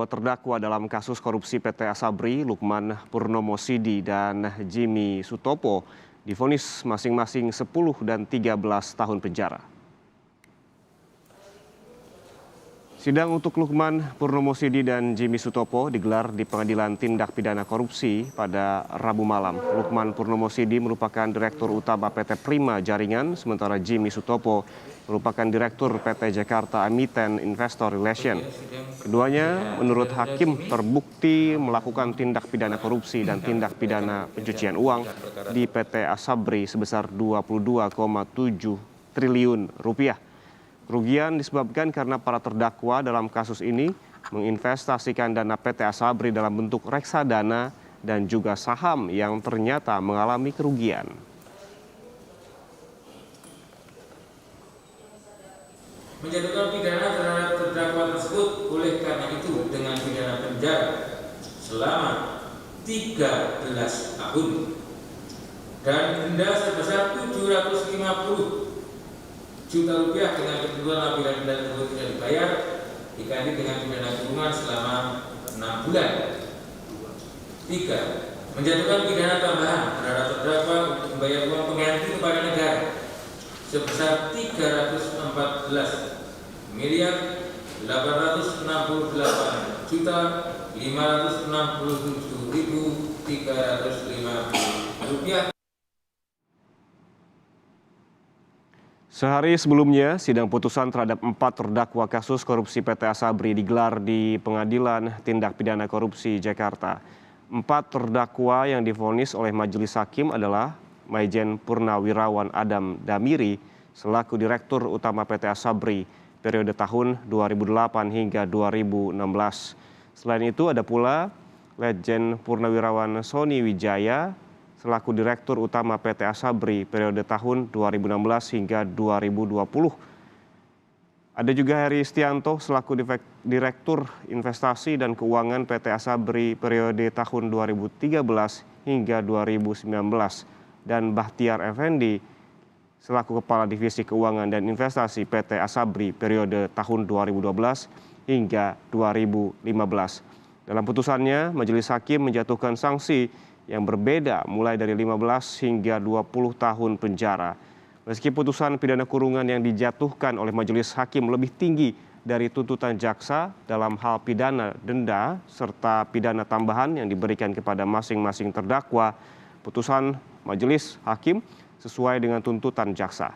Dua terdakwa dalam kasus korupsi PT Asabri, Lukman Purnomo Sidi dan Jimmy Sutopo, divonis masing-masing 10 dan 13 tahun penjara. Sidang untuk Lukman Purnomo Sidi dan Jimmy Sutopo digelar di Pengadilan Tindak Pidana Korupsi pada Rabu malam. Lukman Purnomo Sidi merupakan Direktur Utama PT Prima Jaringan, sementara Jimmy Sutopo merupakan Direktur PT Jakarta Emiten Investor Relation. Keduanya menurut hakim terbukti melakukan tindak pidana korupsi dan tindak pidana pencucian uang di PT Asabri sebesar 22,7 triliun rupiah. Kerugian disebabkan karena para terdakwa dalam kasus ini menginvestasikan dana PT Asabri dalam bentuk reksadana dan juga saham yang ternyata mengalami kerugian. Menjatuhkan pidana terhadap terdakwa tersebut oleh karena itu dengan pidana penjara selama 13 tahun dan denda sebesar 750 juta rupiah dengan ketentuan apabila denda tersebut tidak dibayar diganti dengan pidana kurungan selama 6 bulan. 3. Menjatuhkan pidana tambahan terhadap terdakwa untuk membayar uang pengganti kepada negara sebesar 314 miliar 868 juta 567.350 rupiah. Sehari sebelumnya, sidang putusan terhadap 4 terdakwa kasus korupsi PT Asabri digelar di Pengadilan Tindak Pidana Korupsi Jakarta. 4 terdakwa yang divonis oleh majelis hakim adalah Maijen Purnawirawan Adam Damiri selaku Direktur Utama PT Asabri periode tahun 2008 hingga 2016. Selain itu ada pula Letjen Purnawirawan Sony Wijaya selaku Direktur Utama PT Asabri periode tahun 2016 hingga 2020. Ada juga Heri Stianto selaku Direktur Investasi dan Keuangan PT Asabri periode tahun 2013 hingga 2019 dan Bahtiar Effendi selaku Kepala Divisi Keuangan dan Investasi PT Asabri periode tahun 2012 hingga 2015. Dalam putusannya, majelis hakim menjatuhkan sanksi yang berbeda mulai dari 15 hingga 20 tahun penjara. Meski putusan pidana kurungan yang dijatuhkan oleh majelis hakim lebih tinggi dari tuntutan jaksa dalam hal pidana denda serta pidana tambahan yang diberikan kepada masing-masing terdakwa, putusan majelis hakim sesuai dengan tuntutan jaksa.